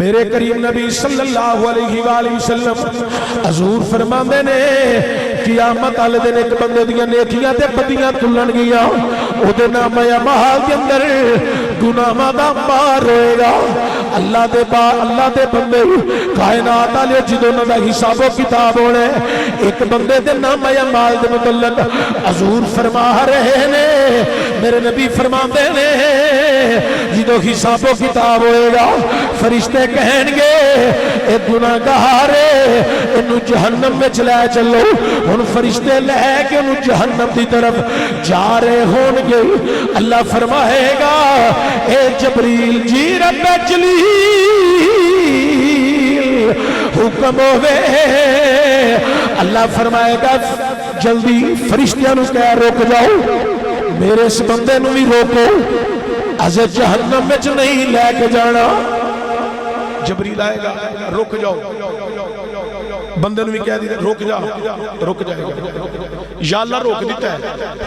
میرے کریم نبی صلی اللہ علیہ وآلہ وسلم حضور فرماندے نے قیامت والے دن ایک بندے دیاں نیکیاں تے بدیاں تلن گیاں او دے نام محال دے اندر گناہاں دا بار ہوئے گا اللہ دے بندے کائنات والے جدوں دا حساب و کتاب ہونا ایک بندے دے نام مال دے متعلق حضور فرما رہے نے میرے نبی فرماندے نے جدوں حساب و کتاب ہوئے گا فرشتے کہیں گے اے گناہگار انہوں جہنم میں چلے چلو ان فرشتے لے کے انہوں جہنم دی طرف جا رہے ہون گے اللہ فرمائے گا اے جبریل جی رب جلیل حکم ہوئے اللہ فرمائے گا جلدی فرشتیاں نو کہہ روک جاؤ میرے اس بندے نو بھی روکو از جہنم میں نہیں لے کے جانا جبریل آئے گا رک جاؤ بندے نے بھی کہہ دیتا رک جائے گا یا اللہ روک دیتا ہے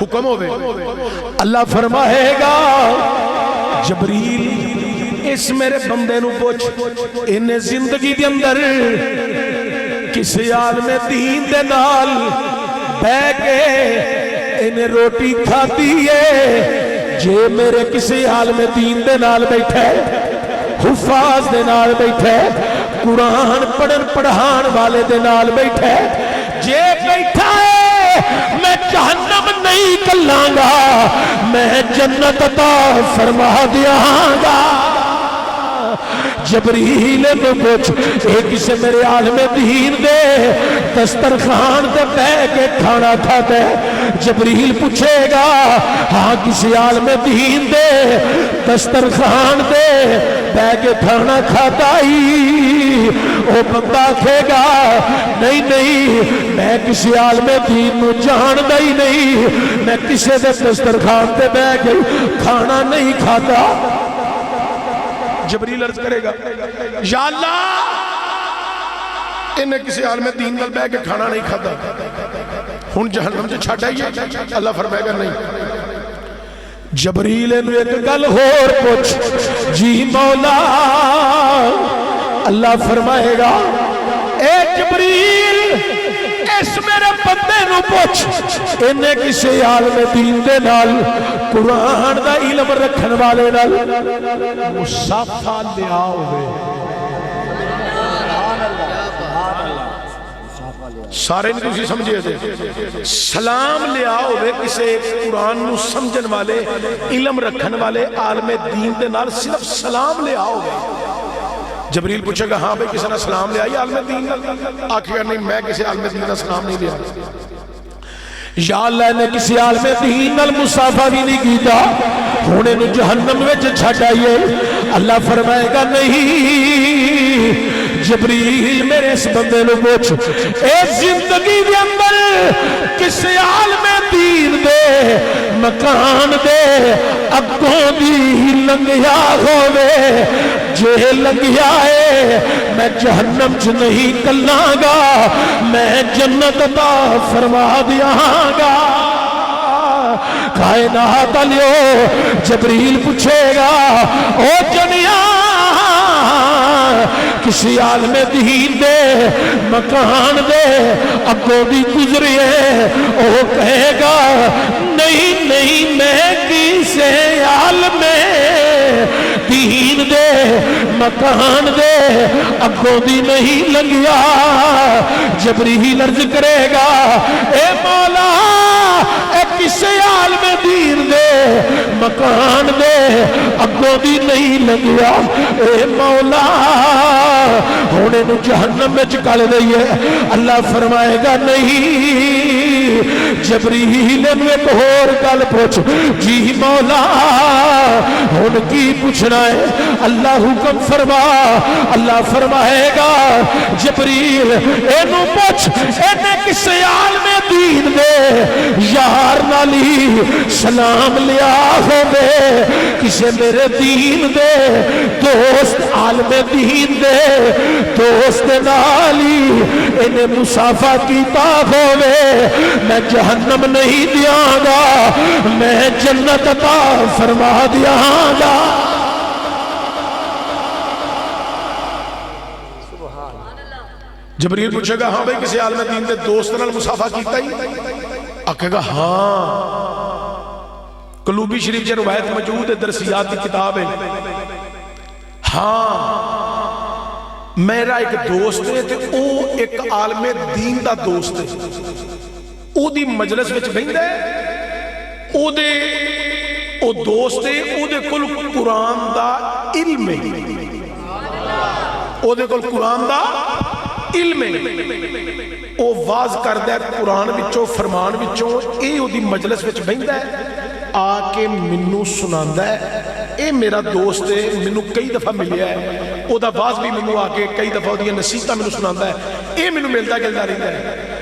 حکم ہوئے اللہ فرمائے گا جبریل اس میرے بندے نو پوچھ انہیں زندگی دے اندر کسی عالم دین دے نال بے کے انہیں روٹی کھاتی ہے جے میرے کسی عالم دین دے نال بیٹھے حفاظ دے نال بیٹھے قرآن پڑھن پڑھان والے دے نال بیٹھے جے بیٹھا ہے میں جہنم نہیں کلاں گا میں جنت عطا فرما دیاں گا جبریل نے پوچھ ایک سے میرے عالم دین دے دسترخوان دے بے کے کھانا کھاتا ہے جبریل پوچھے گا ہاں کسی عالم دین دے دسترخوان دے بے کے کھانا کھاتا ہی وہ بندہ کہے گا نہیں میں کسی عالم دین نو جاندا ہی نہیں میں کسی دے دسترخوان دے بے کے کھانا نہیں کھاتا جبریل عرض کرے گا یا اللہ انہیں کسی عالم دین نال بے کے کھانا نہیں کھاتا ہن جہنم سے چھٹ آئیے اللہ فرمائے گا نہیں جبریل نے ایک گل اور پوچھ جی مولا اللہ فرمائے گا اے جبریل اس میرے بندے نو پوچھ انہیں کسی عالم دین دے نال قرآن دا علم رکھن والے نال مصافہ لیا ہوئے سارے نہیں تسی سمجھے تھے سلام لیا ہوئے کسی قرآن نو سمجھن والے علم رکھن والے عالم دین دے نال صرف سلام لیا ہوئے جبریل پوچھے گا ہاں بھئی کسی نے سلام لیا یا عالم دین آخر نہیں میں کسی عالم دین نے سلام نہیں لیا یا اللہ نے کسی عالم دین نال مصافہ بھی نہیں کیتا ہونے نو جہنم میں چھٹ آئیے اللہ فرمائے گا نہیں جبریل میرے اس بندے نو پوچھ اے زندگی دے اندر کسی عالم دین دے مکان دے اگوں دی لنگیا ہوئے جے لنگیا ہے میں جہنم چ نہیں کلاں گا میں جنت عطا فرما دیاں گا کائنات علیو جبریل پوچھے گا او جنیا کسی عالم دین دے مکان دے اگوں دی گزریے او کہے گا نہیں میں کسی عالم دین دے مکان دے اگوں دی نہیں لنگیا جبریل عرض کرے گا اے مولا اے کسی عالم دین دے مکان دے اگوں دی نہیں لنگیا اے مولا ہونے نو جہنم میں چکال دئیے اللہ فرمائے گا نہیں جبریل نے ایک اور گل پوچھ جی مولا ہن کی پوچھنا ہے اللہ حکم فرما اللہ فرمائے گا جبریل اینو پوچھ اینے کسی عالم دین دے یار نالی سلام لیا ہوئے کسی میرے دین دے دوست عالم دین دے دوست نالی انہیں مصافہ کیتا ہوئے میں جہنم نہیں دیاں گا میں جنت عطا فرما دیاں گا. جبریل پوچھے گا ہاں بھائی کسی عالم دین دے دوست نال مصافحہ کیتا ہی؟ آکھے گا ہاں، قلوبی شریف جو روایت موجود ہے، درسیات کی کتاب ہے، ہاں میرا ایک دوست ہے تے او ایک عالم دین دا دوست ہے، او دی مجلس وچ بہندا ہے، او دوست ہے، او دے کول قرآن دا علم ہے، او دے کول قرآن دا علم ہے، او واز کردہ ہے قرآن وچوں فرمان وچوں، اے او دی مجلس وچ بہندا ہے، آ کے منو سناندا ہے، اے میرا دوست ہے، منو کئی دفعہ ملیا ہے، او دا باز بھی منو آکے کئی دفعہ او دیا نصیحتہ منو سناندا ہے، اے منو ملتا گلتا رہتا ہے۔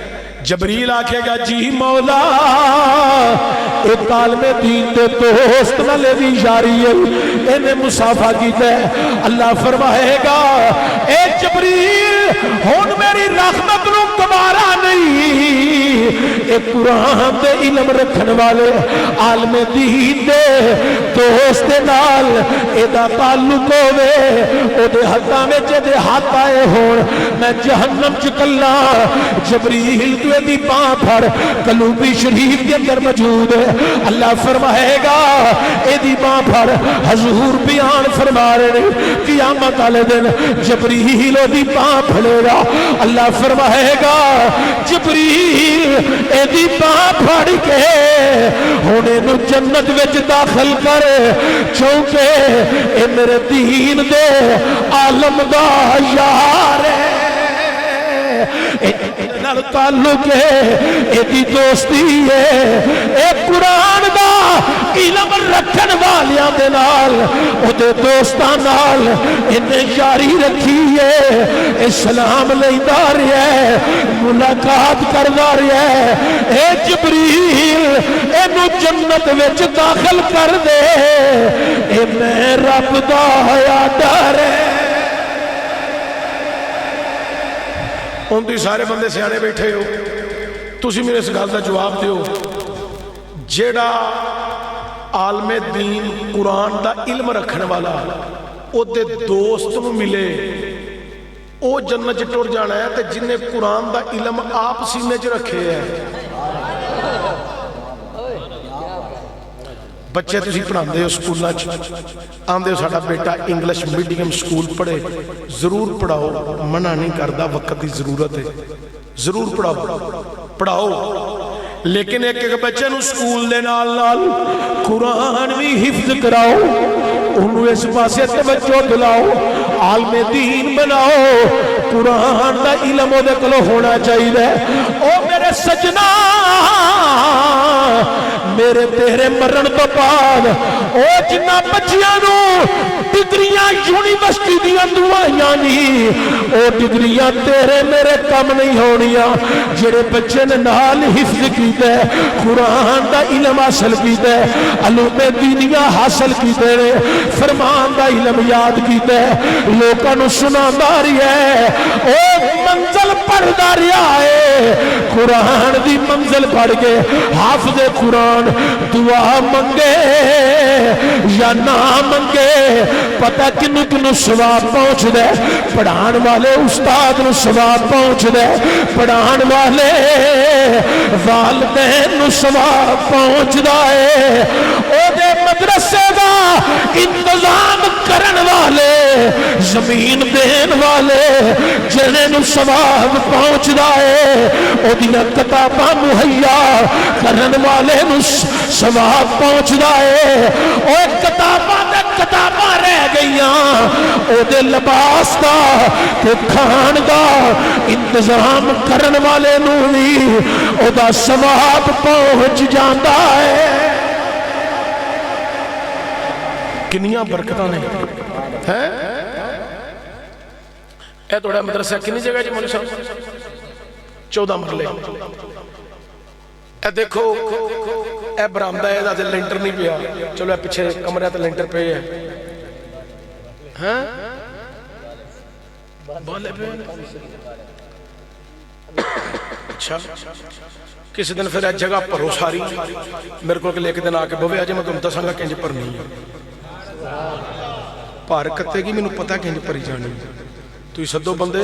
جبریل آکھے گا جی مولا ایک عالم دین دے دوست نالے دی یاری ہے، انہیں مصافحہ کیتا ہے۔ اللہ فرمائے گا اے جبریل ہون میری رحمت نو گوارا نہیں، اے قرآن دے علم رکھن والے عالم دین دے دوست نال اے دا تعلق ہوئے، او دے ہاتھاں وچ دے ہاتھ آئے ہون، میں جہنم چکلا۔ جبریل تو دی باں پھڑ قلوبی شریف کے اندر موجود ہے، اللہ فرمائے گا اے دی باں پھڑ، حضور بیان فرما رہے قیامت والے دن جبریل او دی باں پھڑے گا، اللہ فرمائے گا جبریل اے دی باں پھڑ کے ہونے نو جنت وچ داخل کر، چونکہ اے میرے دین دے عالم دا یار ہے، نال تعلق ہے، ایدی دوستی ہے، اے قرآن دا علم رکھن والیاں دے نال، او دے دوستان نال انہیں یاری رکھی ہے، اسلام لیندہ رہا ہے، ملاقات کردہ رہا ہے، اے جبریل اینو جنت وچ داخل کر دے، اے میں رب دا یار ہے۔ ان دی سارے بندے سیانے بیٹھے ہو، تسی میرے اس گل دا جواب دیو، جیڑا عالم دین قرآن دا علم رکھن والا او دے دوست نو ملے او جنت چ ٹر جانا ہے، تے جن نے قرآن دا علم آپ سینے چ رکھے ہے۔ بچے تسی پڑھاندے ہو سکولہ آندے ہو ساڑھا بیٹا انگلش میڈیم سکول پڑھے، ضرور پڑھاؤ، منع نہیں کردہ، وقت دی ضرورت ہے، ضرور پڑھاؤ، لیکن ایک ایک بچے نو سکول دے نال نال قرآن بھی حفظ کراؤ، انہوں اس پاسے توجہ دلاؤ، عالم دین بناؤ، قرآن دا علم دے کلو ہونا چاہیے۔ او میرے سجنا میرے تیرے مرن تو بعد او جنہ بچیاں نو ڈگریاں یونیورسٹی دیاں دعائیاں نہیں، او ڈگریاں تیرے میرے کم نہیں ہونیاں، جڑے بچے نے نال حفظ کیتے قرآن دا علم حاصل کیتے، علوم دینیاں حاصل کیتے، فرمان دا علم یاد کیتے، لوکاں نو سناندا رہیا ہے، او منزل پڑھدا رہیا ہے، قرآن دی منزل پڑھ کے حافظ قرآن دعا منگے یا نہ منگے، پتہ کنو کنو ثواب پہنچ دے، پڑھان والے استاد نو ثواب پہنچ دے، پڑھان والے والدین نو ثواب پہنچ دے، او دے مدرسے دا انتظام کرن والے، زمین دین والے جنے نو ثواب پہنچ دے، او دیا کتاباں مہیا کرن والے نو ثواب پہنچ دے، او کتاباں دے کتاباں رہ گئیاں، او دے لباس دا تے کھان دا انتظام کرن والے نو بھی او دا ثواب پہنچ جاندا ہے۔ کنیاں برکتاں نے ہیں؟ اے توڑا مدرسہ کنی جگہ جی مولی صاحب؟ 14 مرلے۔ اے دیکھو اے برامدہ ہے دا لینٹر نہیں پیا، چلو اے پچھے کمرہ تا لینٹر پہ ہے، ہاں بالے پہ اچھا کسی دن پھر اے جگہ پرو ساری میرے کو لے کے دن آکے بوے آجے میں تم دسانگا کینج پر نہیں ہے، پار کتے گی میں نو پتا کینج پری جانی، تو یہ صدو بندے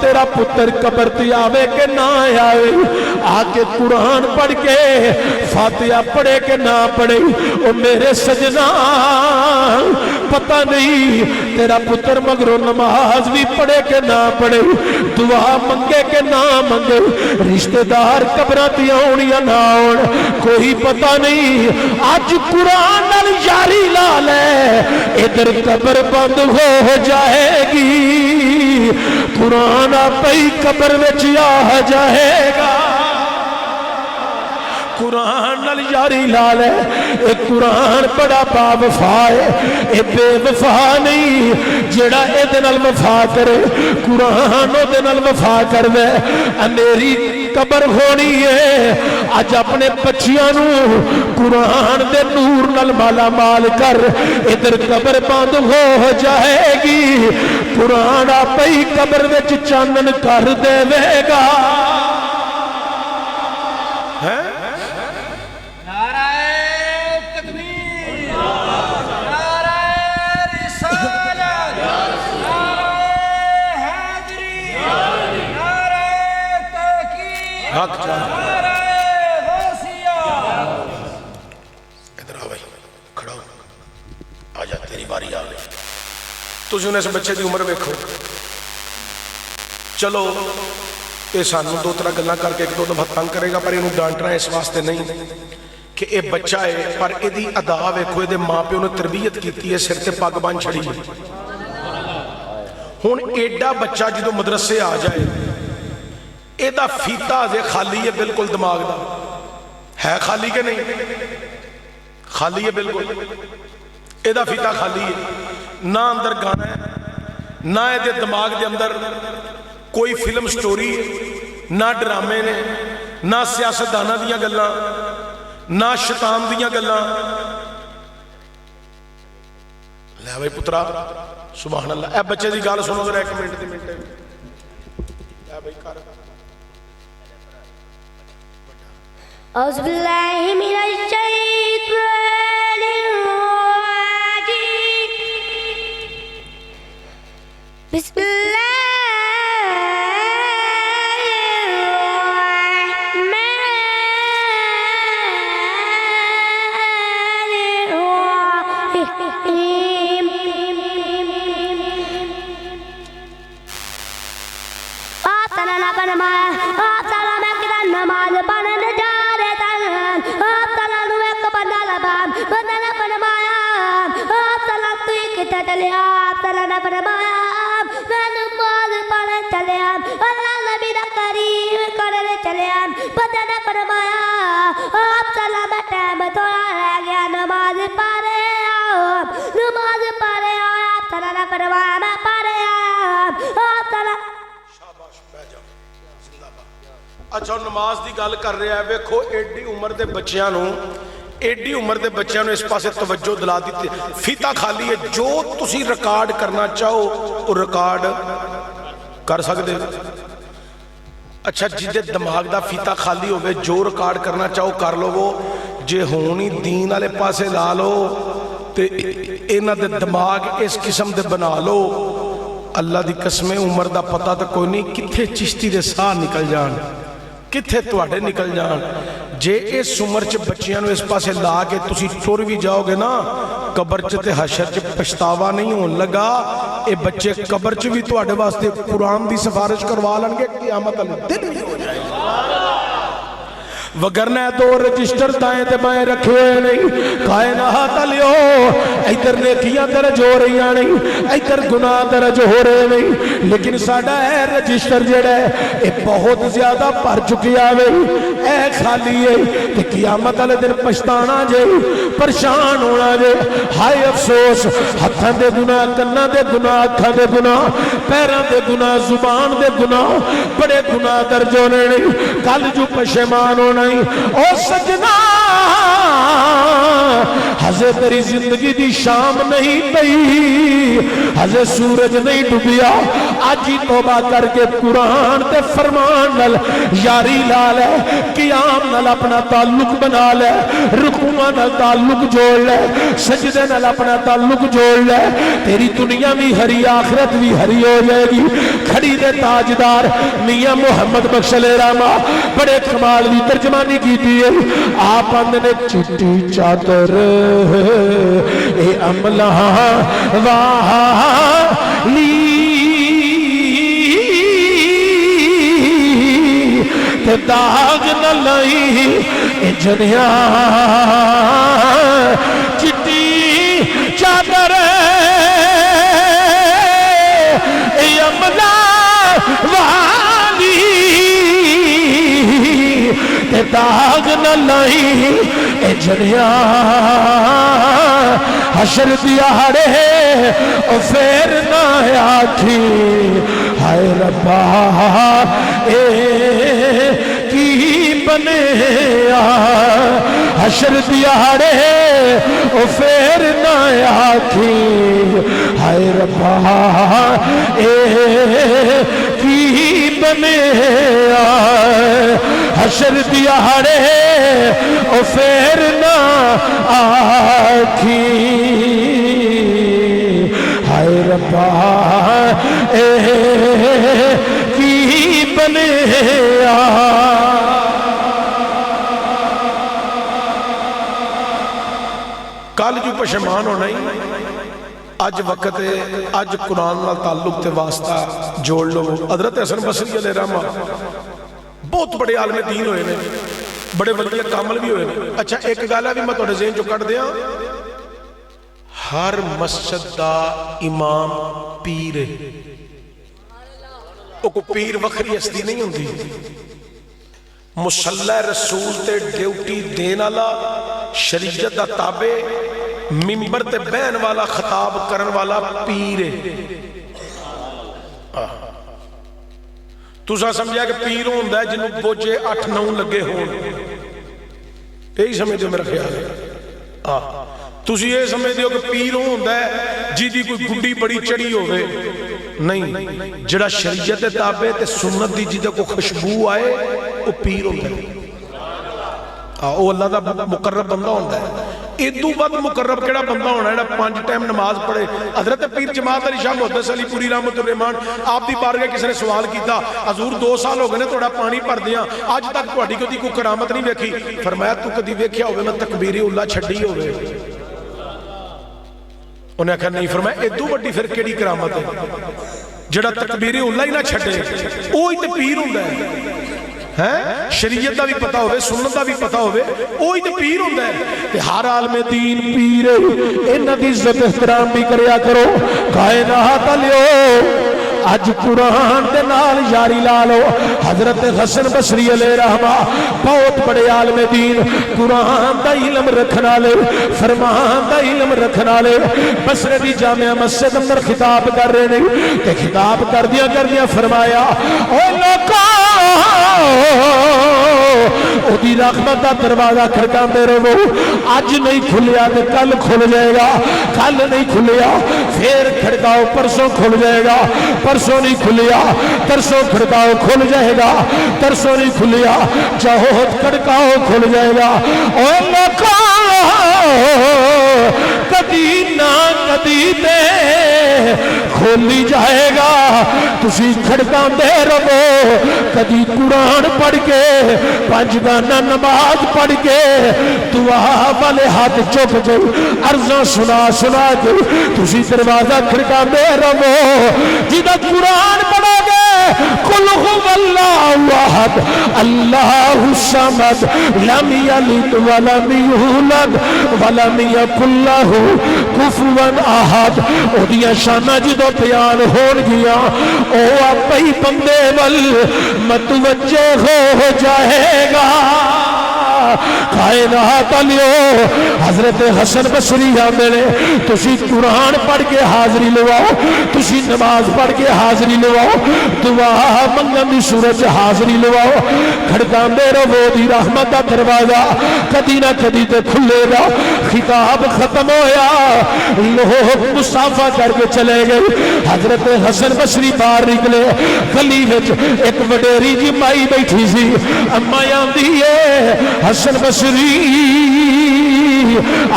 تیرا پتر قبر تے آوے کہ نہ آوے آکے قرآن پڑھ کے فاتحہ پڑھے کہ نہ پڑھے او میرے سجنا پتہ نہیں تیرا پتر مگروں نماز بھی پڑھے کہ نہ پڑھے دعا منگے کہ نہ منگے رشتہ دار قبرہ تے آؤن یا نہ آؤن کوئی پتہ نہیں آج قرآن نال یاری لا لے ادھر قبر بند ہو جائے گی قرآن آپ ہی قبر وچ آ جائے گا قرآن نال یاری لا لے اے قرآن بڑا با وفا ہے اے بے وفا نہیں جڑا اے دے نال وفا کرے قرآن او دے نال وفا کر دے میری قبر ہونی ہے آج اپنے بچیاں نو قرآن دے نور نال مالا مال کر ادھر قبر بند ہو جائے گی قرآن آپ ہی قبر وچ چانن کر دے گا تُجھے انہیں سے بچے دی عمر ویکھو چلو یہ سانو دو طرح گلنا کر کے ایک دو دفعہ تنگ کرے گا پر انہوں ڈانٹنا اس واسطے نہیں کہ اے بچہ ہے پر اے دی ادا ویکھو اے دے ماں پہ انہوں تربیت کیتی ہے سر تے پاگ بان چھڑی ہے ہون ایڈا بچہ جدو مدرسے آ جائے اے دا فیتا دے خالی ہے بالکل دماغ دا ہے خالی کے نہیں خالی ہے بالکل اے دا فیتا خالی ہے نہ اندر گانا ہے نہ اے دے دماغ دے اندر کوئی فلم سٹوری نہ ڈرامے نے نہ سیاستدانہ دیاں گلاں نہ شیطان دیاں گلاں لے بھائی پترا سبحان اللہ اے بچے دی گال سنو ذرا ایک منٹ دی منٹ لے بھائی کر اعوذ باللہ من الشیطان الرجیم بسم اللہ اچھا نماز دی گل کر رہا ہے ویکھو ایڈی عمر دے بچیاں نو اس پاسے توجہ دلا دیتی فیتا خالی ہے جو تسی ریکارڈ کرنا چاہو وہ ریکارڈ کر سکتے اچھا جدے دماغ دا فیتا خالی ہوئے جو ریکارڈ کرنا چاہو کر لو وہ جے ہونی دین والے پاسے لا لو تے اینا دے دماغ اس قسم دے بنا لو اللہ دی قسم عمر دا پتہ تا کوئی نہیں کتھے چشتی دے ساہ نکل جان کتھے تواڈے نکل جان جے اس عمر چ بچیاں نو اس پاسے لا کے تسی ٹر بھی جاؤ گے نا قبر چ تے حشر چ پچھتاوا نہیں ہون لگا اے بچے قبر چ بھی تواڈے واسطے قرآن دی سفارش کروا لیں گے قیامت اللہ دن بھی ہو جائے گا وگرنہ دو رجسٹر دائیں تے بائیں رکھے ہوئے نہیں کائنات لیو ایدر نیکیاں درج ہو رہی نہیں ایدر گناہ درج ہو رہے نہیں لیکن ساڑھا ہے رجسٹر جڑا ہے اے بہت زیادہ پر چکی آوے اے خالی ہے کہ قیامت علی دن پشتانا جے پریشان ہونا جے ہائے افسوس ہتھاں دے گناہ کنہ دے گناہ اکھاں دے گناہ پیران دے گناہ زبان دے گناہ بڑے گناہ درج ہونے نہیں کل جو پشیمان ہونا او سجنا ہزے تیری زندگی دی شام نہیں پئی، ہزے سورج نہیں ڈوبیا، اج ہی توبہ کر کے قرآن تے فرمان نال یاری لا لے، قیام نال اپنا تعلق بنا لے، رکوعاں نال تعلق جوڑ لے، سجدے نال اپنا تعلق جوڑ لے، تیری دنیا بھی ہری آخرت بھی ہری ہو جائے گی۔ کھڑی دے تاجدار میاں محمد بخش علیہ رحمہ بڑے کمال دی ترجمانی کی تھی، آپ اندر نے چٹی چادر اے عملہ والی تے داغ نہ لائی اے جنیا، چٹی چادر اے عملہ والی تے داغ نہ لائی اے جنیا، حشر دیاڑے او پھر نہ آکھی ہائے ربا اے کی بنے حشر دیاڑے او پھر نہ آکھی ہائے ربا اے کی بنے حشر دیاڑے او پھر نہ آکھی ہائے ربا اے کی بنے کل جو پشمان ہونا ہی اج وقت ہے، اج قرآن نال تعلق تے واسطہ جوڑ لو۔ حضرت حسن بصری علیہ رحمہ بہت بڑے عالم دین ہوئے نے، بڑے ولی کامل بھی ہوئے نے۔ اچھا ایک گل ہے بھی میں تھوڑے ذہن چو کٹ دیاں، ہر مسجد دا امام پیر ہے، او کو پیر وکھری ہستی نہیں ہوندی، مصلی رسول تے ڈیوٹی دین والا، شریعت دا تابع، منبر تے بہن والا، خطاب کرن والا پیر ہے۔ تسا سمجھا کہ پیر ہوندا ہے جنوں بوجھے 8-9 لگے ہون، یہی سمجھ دو میرا خیال ہے۔ تسی یہ سمجھ دیو کہ پیر ہوندا ہے جی دی کوئی گڈی بڑی چڑی ہوئے، نہیں، جڑا شریعت تابع تے سنت دی جدے کو خوشبو آئے وہ پیر ہوندا ہے، وہ اللہ دا مقرب بندہ ہوندا ہے۔ ادو بعد مقرب کیڑا بندہ ہونا ہے 5 ٹائم نماز پڑھے۔ حضرت پیر جماعت علی شاہ محدث علی پوری رحمت الرحمان آپ دی بارگاہ کسی نے سوال کیتا، حضور 2 سال ہو گئے نے تھوڑا پانی بھر دیاں، اج تک تہاڈی کدی کوئی کرامت نہیں ویکھی۔ فرمایا تو کدی ویکھیا ہوے میں تکبیر اللہ چھڈی ہوے؟ انہیں کہا نہیں۔ فرمایا ادو وڈی پھر کیڑی کرامت ہے جڑا تکبیر اللہ ہی نہ چھڈے، وہی تے پیر ہوندا ہے۔ شریعت دا بھی پتہ ہوئے، سنت دا بھی پتہ ہوئے، وہی تے پیر ہوندا ہے۔ تے ہر عالم دین پیر انہاں دی عزت احترام بھی کریا کرو۔ کائنات لیو اج قرآن دے نال یاری لا لو۔ حضرت حسن بصری علیہ رحمہ بہت بڑے عالم دین، قرآن دا علم رکھنا لے، فرمان دا علم رکھنا لے، بصرے دی جامعہ مسجد اندر خطاب کر رہے نے، تے خطاب کر دیا فرمایا اے لوکاں او دی رحمت دا دروازہ کھڑکاندے رہو، اج نہیں کھلیا تے کل کھل جائے گا، کل نہیں کھلیا پھر کھڑکاؤ پرسوں کھل جائے گا، پرسوں نہیں کھلیا ترسوں کھڑکاؤ کھل جائے گا، ترسوں نہیں کھلیا چاہت کھڑکاؤ کھل جائے گا۔ اے لوکاں کدی نہ کدی تے کھولی جائے گا، تسی کھڑکاندے رہو، کدی قرآن پڑھ کے 5 گانا نماز پڑھ کے دعا والے ہاتھ چک جو عرضاں سنا کے تسی دروازہ کھڑکاندے رہو۔ جدہ قرآن پڑھو گے قل هو اللہ احد اللہ الصمد لم یلد ولم یولد ولم یکن لہ کفوا احد، اودیاں شاناں جدوں بیان ہون گیاں او آپ ہی بندے ول متوجہ ہو جائے گا۔ کائنات لیو حضرت حسن بصری آندے نے تسی قرآن پڑھ کے حاضری لواؤ تسی نماز پڑھ کے حاضری لواؤ دعا منگن دی صورت حاضری لواؤ کھڑکاندے رہو دی رحمت دا دروازہ کدی نہ کدی تے کھلے گا خطاب ختم ہویا لوگ مصافہ کر کے چلے گئے حضرت حسن بصری باہر نکلے گلی وچ ایک وڈیری جی مائی بیٹھی سی اما آندی ہے حسن بصری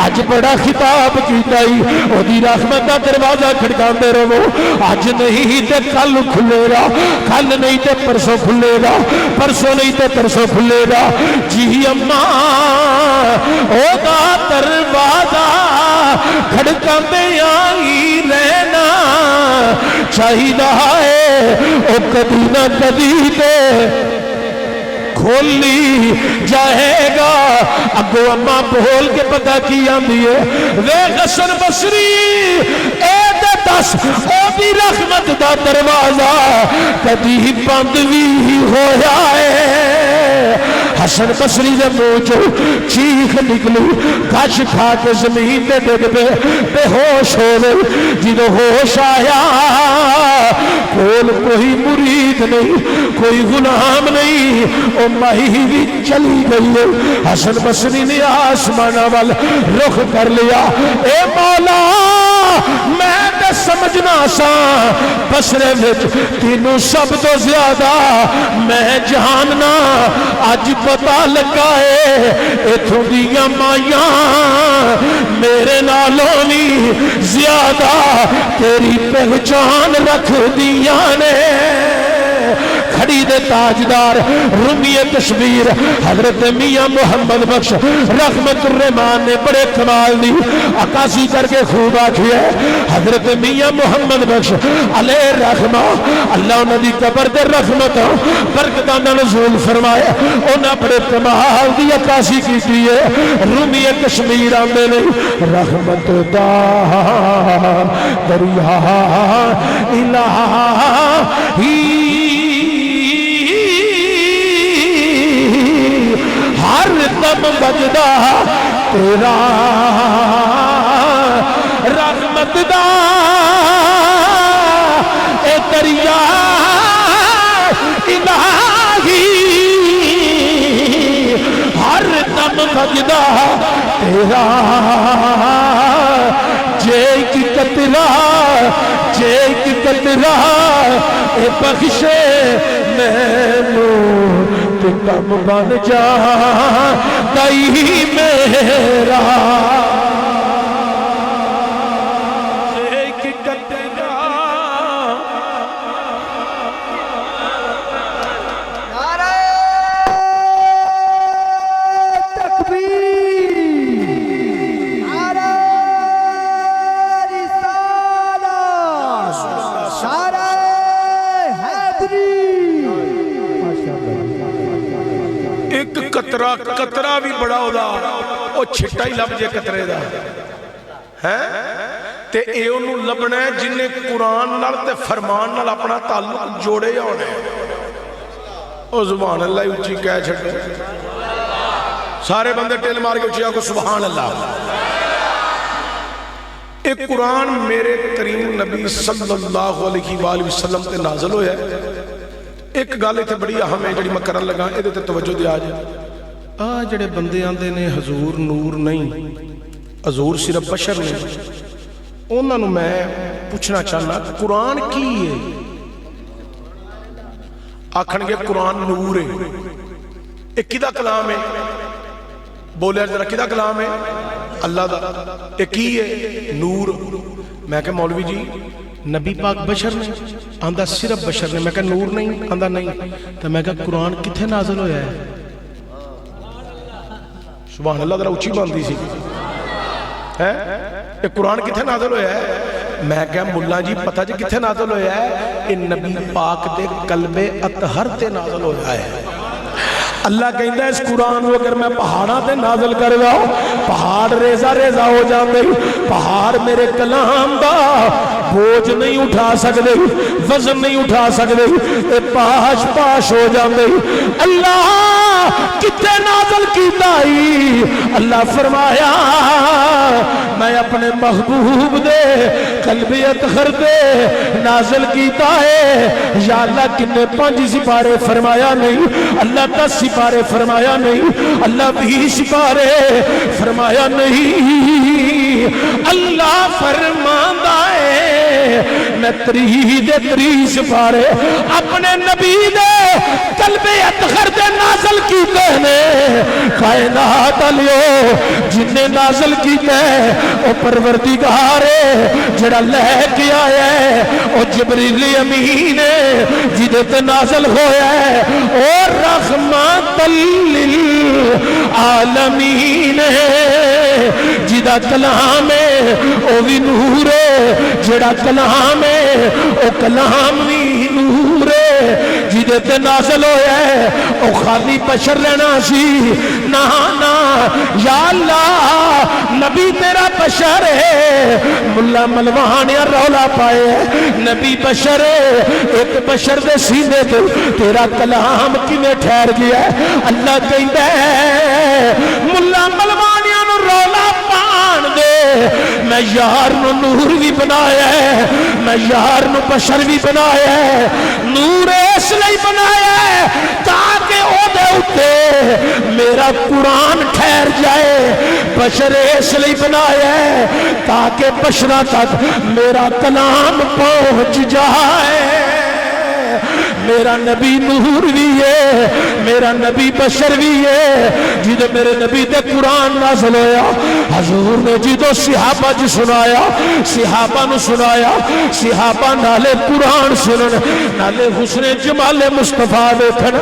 اج بڑا خطاب کیتا ہی او دی رحمت دا دروازہ کھڑکاندے رہو اج نہیں تے کل کھلے گا کل نہیں تے پرسوں کھلے گا پرسوں نہیں تے ترسوں کھلے گا جی اما او دا دروازہ کھڑکاندے آئی رہنا چاہیدہ ہے او کبھی نہ کبھی تے کھولی جائے گا ابو اما بول کے پتہ کی آندی ہے وے حسن بصری اے دے دس او دی رحمت دا دروازہ کدی بند بھی ہویا ہے حسن بصری دے منہ چوں چیخ نکلی گش کھا کے زمین تے ڈگ پے بے ہوش ہو گئی جدوں ہوش آیا کول کوئی مرید نہیں کوئی غلام نہیں او ماہی بھی چلی گئی ہے حسن بصری نے آسمانہ وال رخ کر لیا اے مولا میں تے سمجھنا سا بصرے وچ تینوں سب تو زیادہ میں جاننا اج پتہ لگا ہے ایتھوں دیاں مائیاں میرے نالوں بھی زیادہ تیری پہچان رکھ دیاں نے کھڑی دے تاجدار رومی کشمیر حضرت میاں محمد بخش رحمت الرحمان نے بڑے کمال دی عکاسی کر کے خوب آکھی ہے حضرت میاں محمد بخش علیہ رحمہ اللہ انہوں دی قبر دے رحمت برکتان نزول فرمایا انہوں بڑے کمال دی عکاسی کی ہے رومی کشمیر آمدے نہیں رحمت دا دریا الہی ہر دم بجدا تیرا رحمت دا اے دریا الہی ہر دم بجدا تیرا جے کی قطرہ جے کی قطرہ اے بخشے میں کم بن جا دائی میرا ایک قطرہ نعرہ تکبیر نعرہ رسالہ نعرہ حیدری ایک قطرہ بھی بڑا ہودا او چھٹا ہی لب جے قطرے دا ہے تے اے انہوں لبنا ہے جنہیں قرآن نال تے فرمان نال اپنا تعلق جوڑے یا ہونے او سبحان اللہ اچھی کہہ چھٹے سارے بندے ٹیل مار کے اچھی آگو سبحان اللہ ایک قرآن میرے کریم نبی صلی اللہ علیہ وآلہ وسلم تے نازل ہویا ہے ایک گالے تھے بڑی اہم ہے جڑی میں کرن لگا اے دے تے توجہ دیا جائے جڑے بندے آندے نے حضور نور نہیں حضور صرف بشر نہیں انہاں نوں میں پوچھنا چاہنا قرآن کی ہے آکھن گے قرآن نور ہے ایک کدہ کلام ہے بولے ذرا کدہ کلام ہے اللہ دا ایک کی ہے نور میں کہ مولوی جی نبی پاک بشر نے آندہ صرف بشر نے میں کہ نور نہیں آندہ نہیں تو میں کہ قرآن کتھے نازل ہویا ہے سبحان اللہ ذرا اچھی باندھی سی یہ قرآن کتھے نازل ہویا ہے میں کہ ملا جی پتہ جی کتھے نازل ہویا ہے ان نبی پاک دے قلب اطہر تے نازل ہویا ہے اللہ کہندہ ہے اس قرآن کو اگر میں پہاڑاں تے نازل کر گا پہاڑ ریزہ ریزہ ہو جاندے پہاڑ میرے کلام دا بوجھ نہیں اٹھا سکتے وزن نہیں اٹھا سکتے پاش پاش ہو جاندے اللہ کتے نازل کیتا ہی؟ اللہ فرمایا میں اپنے محبوب دے قلب اطہر دے نازل کیتا ہے۔ یا اللہ کنے 5 سپارے فرمایا نہیں، اللہ 10 سپارے فرمایا نہیں، اللہ 20 سپارے فرمایا نہیں، اللہ فرماندا ہے میں 30 سپارے اپنے نبی دے قلب اطہر دے نازل کیتے نے۔ کائنات علیو جن نے نازل کیتے او پروردگار ہے جڑا لے کے آیا ہے او جبریل امین ہے جدے تے نازل ہویا ہے او رحمت للعالمین ہے جدا کلام ہے او بھی نور ہے جڑا کلام ہے او کلام بھی نور ہے جدے تے نازل ہویا ہے او خالی بشر لینا سی نا نا یا اللہ نبی تیرا بشر ہے ملا ملوان یا رولا پائے نبی بشر ہے ایک بشر دے سینے تے تیرا کلام کیویں ٹھہر گیا ہے اللہ کہندا ہے ملا ملوان یا رولا پان دے میں یار نو نور بھی بنایا ہے میں یار نو بشر بھی بنایا ہے نور اس لئی بنایا ہے تاکہ او دے اتے میرا قرآن ٹھہر جائے بشر اس لئی بنایا ہے تاکہ بشرہ تک میرا کلام پہنچ جائے۔ میرا نبی نور بھی ہے میرا نبی بشر بھی ہے جدو میرے نبی دے قرآن نازل ہویا حضور نے جدو صحابہ جی سنایا صحابہ نو سنایا صحابہ نالے قرآن سنن نالے حسن جمال مصطفیٰ دیکھن۔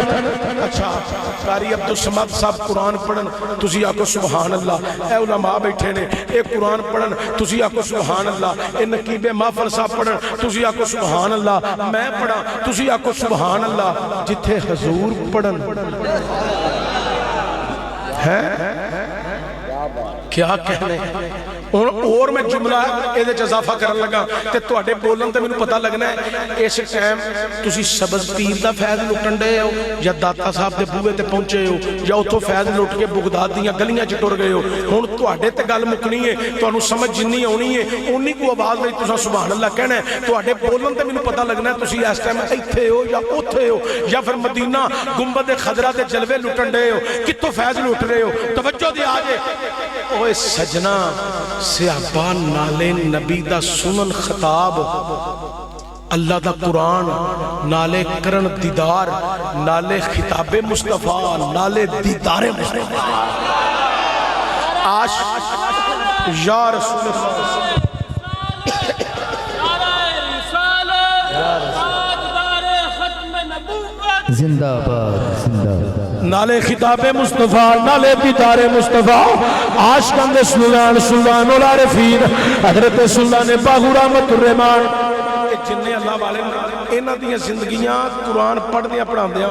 اچھا قاری عبدالصمد صاحب قرآن پڑھن تسی آکو سبحان اللہ، اے علماء بیٹھے نے اے قرآن پڑھن تسی آکو سبحان اللہ، اے نقیب محفل صاحب پڑھن تسی آکو سبحان اللہ، میں پڑھا تسی آکو سبحان اللہ، جتھے حضور پڑھن ہے کیا کہنے اور میں جملہ ایدے اضافہ کرنے لگا تے تواڈے بولن تے مینوں پتہ لگنا ہے اس ٹائم تسی سبز پیر دا فیض لٹن ڈے ہو یا داتا صاحب دے بوئے تے پہنچے ہو یا اتوں فیض لٹ کے بغداد دیاں گلیاں چ ٹر گئے ہو ہن تواڈے تے گل مکنی ہے تانوں سمجھ جنی آونی ہے اونی کو آواز وچ تساں سبحان اللہ کہنا ہے تواڈے بولن تے مینوں پتہ لگنا ہے تسی اس ٹائم ایتھے ہو یا اوتھے ہو یا پھر مدینہ گنبد خضرا دے جلوے لٹن ڈے ہو کتوں فیض لٹ رہے ہو توجہ دی آ جے اوے سجنا صحابہ نالے نبی دا سنن خطاب اللہ دا قرآن نالے کرن دیدار نالے خطاب مصطفیٰ نالے دیدار مصطفیٰ آش یا رسول اللہ زندہ باد زندہ باد نالے خطاب مصطفیٰ نالے دیدار مصطفیٰ عاشقان دے سلطان سلطان العارفین حضرت سلطان باہو رحمت الرحمان جنہیں اللہ والے انہاں دیاں زندگیاں قرآن پڑھ دیاں پڑھان دیاں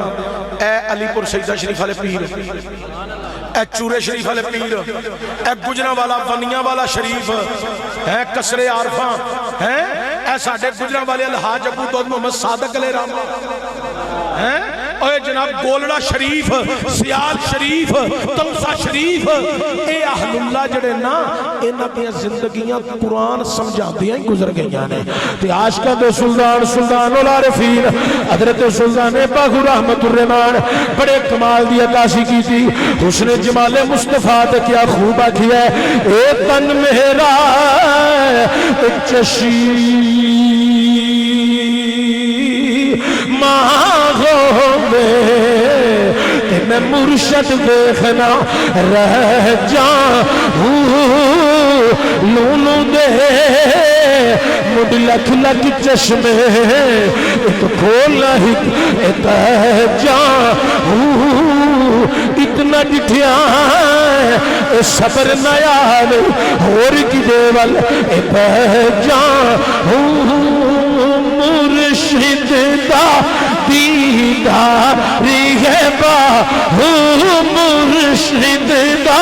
اے علی پور سیدہ شریف والے پیر اے چورے شریف والے پیر اے گجرہ والا ونیاں والا شریف اے کسر عارفاں اے ساڑھے گجرہ والے الحاج ابو دود محمد صادق علیہ رحمہ اے جناب گولڑا شریف سیال شریف تمسا شریف اے اہل اللہ جڑے نا انہاں دیاں زندگیاں قرآن سمجھا دیاں گزر گئیاں نے تے عاشقاں دے سلطان سلطان العارفین حضرت سلطان باہو رحمت الرحمان بڑے کمال دی عکاسی کی تھی حسن جمال مصطفیٰ تے کیا خوب آکھی ہے اے تن میرا ایک چشی ماہوں میں تے میں مرشد دیکھنا رہ جاؤں لونو دے مڈ لکھ لکھ چشمے ایک کھولا ایک جاؤں اتنا ڈٹھیا اے صبر نیاب اور کی دیوال اے پہجاؤں مرشد دا دیداری ہے باہو مرشد دا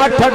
8-8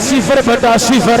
0/0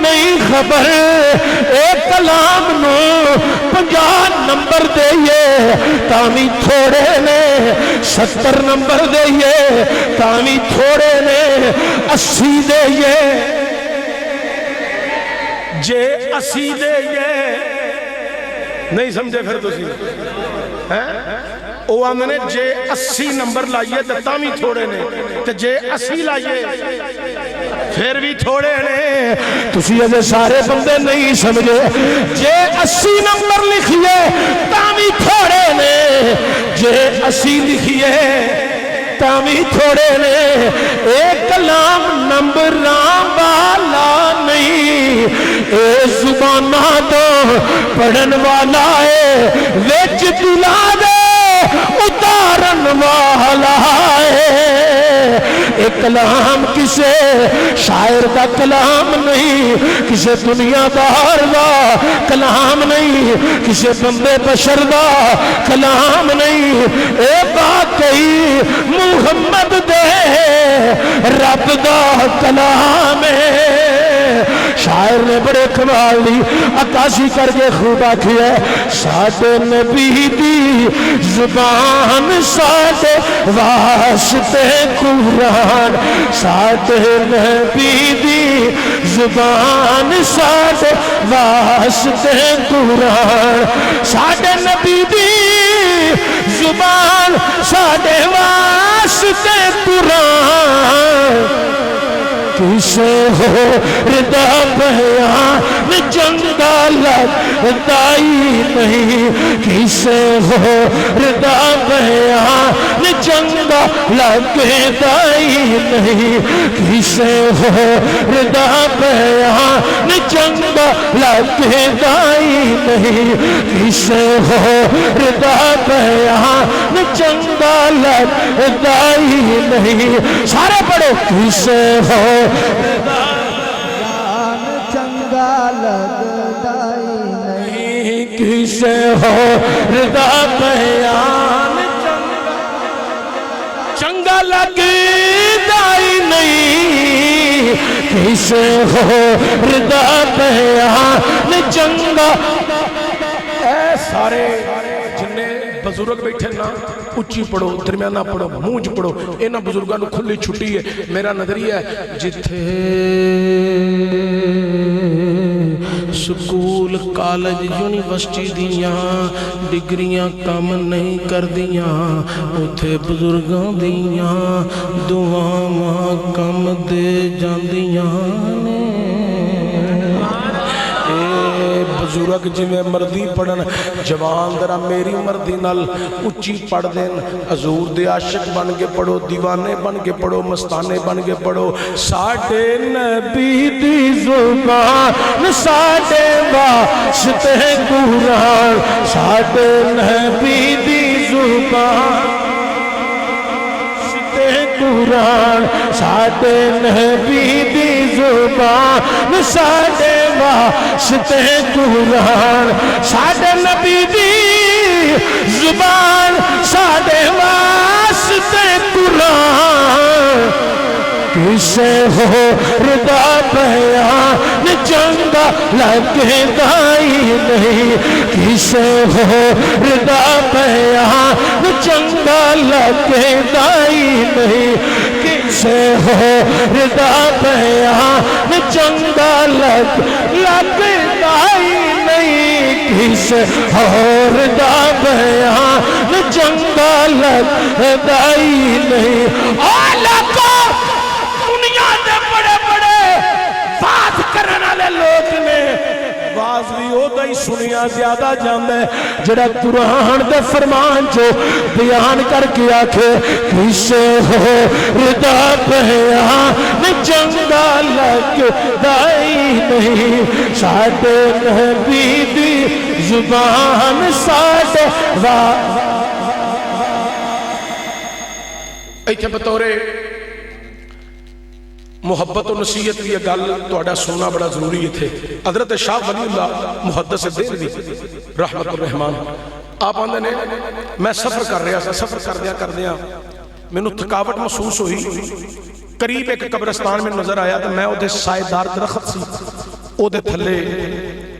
نہیں خبر اے کلام نو 50 نمبر دئیے تامی تھوڑے نے 70 نمبر دئیے تامی تھوڑے نے 80 دئیے جے 80 دئیے نہیں سمجھے پھر تو سی او آمد نے جے 80 نمبر لائیے دتا بھی تھوڑے نے تے جے 80 لائیے پھر بھی تھوڑے نے تسی اجے سارے بندے نہیں سمجھے جے 80 نمبر لکھیے تامی تھوڑے نے جے 80 لکھیے تامی تھوڑے نے ایک کلام نمبران والا نہیں اے زبانہ تو پڑھن والا ہے ویچ دلا دے اتارن والا ہے ایک کلام کسے شاعر کا کلام نہیں کسے دنیا دار دا کلام نہیں کسے بندے بشر دا کلام نہیں اے باقی محمد دے رب دا کلام ہے شاعر نے بڑے کمال دی عکاسی کر کے خوب آکھی ہے ساڈے نبی دی زبان ساڈے واسطے قرآن ساڈے نبی دی زبان ساڈے واسطے قرآن ساڈے نبی دی زبان ساڈے واسطے قرآن کسے ہو ردا بیان جنگ دائی نہیں کسے ہو ردا بیان جنگ دائی نہیں کسے ہو ردا بیان جنگ دائی نہیں کسے ہو ردا بیان جنگ دائی نہیں سارے پڑھو کسے ہو چنگا لگدائی نہیں کسے ہو ردا بیان چنگا لگدائی نہیں کسے ہو ردا بیان چنگا اے سارے جنہیں بزرگ بیٹھے نا اچھی پڑھو درمیانہ پڑھو مونج پڑھو اینا بزرگاں نو کھلی چھٹی ہے میرا نظریہ ہے جتھے سکول کالج یونیورسٹی دیاں ڈگریاں کم نہیں کر دیاں اتھے بزرگاں دیاں دعاواں کم دے جاندیاں بزرگ جی میں مردی پڑھن جوان درہ میری مردی نل اچھی پڑھ دین حضور دے عاشق بن کے پڑھو دیوانے بن کے پڑھو مستانے بن کے پڑھو ساڑھے نبی دی زبان ساڑھے واسطے قرآن ساڑھے نبی دی زبان قرآن ساڑھے نبی دی زبان ساڑھے واسطے قرآن ساڑھے نبی دی زبان ساڑھے واسطے قرآن کسے ہو ردا بیان چنگا لگدائی نہیں کسے ہو ردا بیان چنگا لگدائی نہیں کسے ہو ردا بیان چنگا لگدائی نہیں کسے ہو ردا بیان چنگا لگدائی نہیں آلہ کو دنیا دے بڑے بڑے بات کرنے والے لوگ نے باز بھی او دائی سنیا زیادہ جاندہ ہے جڑا قرآن دے فرمان جو بیان کر کے آکھے کسے ہو ردا بیان چنگا لگدائی نہیں ساڑھے نبی دی زبان ساڑھے ایتھے بطورے محبت و نصیحت کی گل توڑا سننا بڑا ضروری ہے تھے حضرت شاہ ولی اللہ محدث دہلوی رحمت الرحمن آپ آندے نے میں سفر کر رہا تھا سفر کر دیا میں نے تھکاوٹ محسوس ہوئی قریب ایک قبرستان میں نظر آیا تو میں ادھے سائے دار درخت سی ਉਹਦੇ ਥੱਲੇ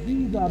20,000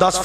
10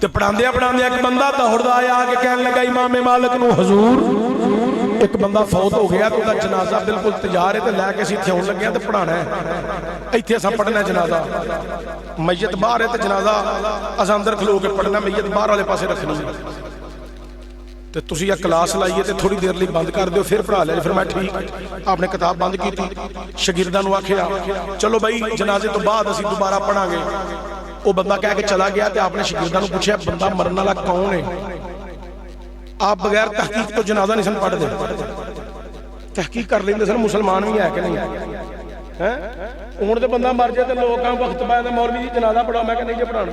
ਤੇ ਪੜਾਉਂਦਿਆਂ ਪੜਾਉਂਦਿਆਂ ਇੱਕ ਬੰਦਾ ਦੌੜਦਾ ਆਇਆ ਆ ਕੇ ਕਹਿਣ ਲੱਗਾ ਇਮਾਮ ਮਾਲਿਕ ਨੂੰ, ਹਜ਼ੂਰ ਇੱਕ ਬੰਦਾ ਫੌਤ ਹੋ ਗਿਆ ਤੇ ਉਹਦਾ ਜਨਾਜ਼ਾ ਬਿਲਕੁਲ ਤਿਆਰ ਹੈ ਤੇ ਲੈ ਕੇ ਅਸੀਂ ਇੱਥੇ ਆਉਣ ਲੱਗੇ ਆ ਤੇ ਪੜਾਣਾ ਹੈ, ਇੱਥੇ ਅਸਾਂ ਪੜਨਾ ਜਨਾਜ਼ਾ। ਮਈਤ ਬਾਹਰ ਹੈ ਤੇ ਜਨਾਜ਼ਾ ਅਸਾਂ ਅੰਦਰ ਖਲੋ ਕੇ ਪੜਨਾ, ਮਈਤ ਬਾਹਰ ਵਾਲੇ ਪਾਸੇ ਰੱਖਣੀ ਹੈ। ਤੇ ਤੁਸੀਂ ਇਹ ਕਲਾਸ ਲਾਈਏ ਤੇ ਥੋੜੀ ਦੇਰ ਲਈ ਬੰਦ ਕਰ ਦਿਓ, ਫਿਰ ਪੜਾ ਲਿਆ। ਫਿਰ ਮੈਂ ਠੀਕ, ਆਪਨੇ ਕਿਤਾਬ ਬੰਦ ਕੀਤੀ, ਸ਼ਾਗਿਰਦਾਂ ਨੂੰ ਆਖਿਆ ਚਲੋ ਬਈ ਜਨਾਜ਼ੇ ਤੋਂ ਬਾਅਦ ਅਸੀਂ ਦੁਬਾਰਾ ਪੜਾਂਗੇ। ਉਹ ਬੰਦਾ ਕਹਿ ਕੇ ਚਲਾ ਗਿਆ ਤੇ ਆਪਨੇ ਸ਼ਾਗਿਰਦਾਂ ਨੂੰ ਪੁੱਛਿਆ ਬੰਦਾ ਮਰਨ ਵਾਲਾ ਕੌਣ ਹੈ? ਆਪ ਬਗੈਰ ਤਹਿਕੀਕ ਤੋਂ ਜਨਾਜ਼ਾ ਨਹੀਂ ਸਨ ਪੜਦੇ, ਤਹਿਕੀਕ ਕਰ ਲੈਂਦੇ ਸਨ ਮੁਸਲਮਾਨ ਵੀ ਹੈ ਕਿ ਨਹੀਂ ਹੈ। ਹੁਣ ਤੇ ਬੰਦਾ ਮਰ ਜਾਏ ਤੇ ਲੋਕਾਂ ਵਕਤ ਪਾਇਆ ਤੇ ਮੌਲਵੀ ਜੀ ਜਨਾਜ਼ਾ ਪੜਾਓ, ਮੈਂ ਕਿਹਾ ਨਹੀਂ ਜੇ ਪੜਾਉਣਾ।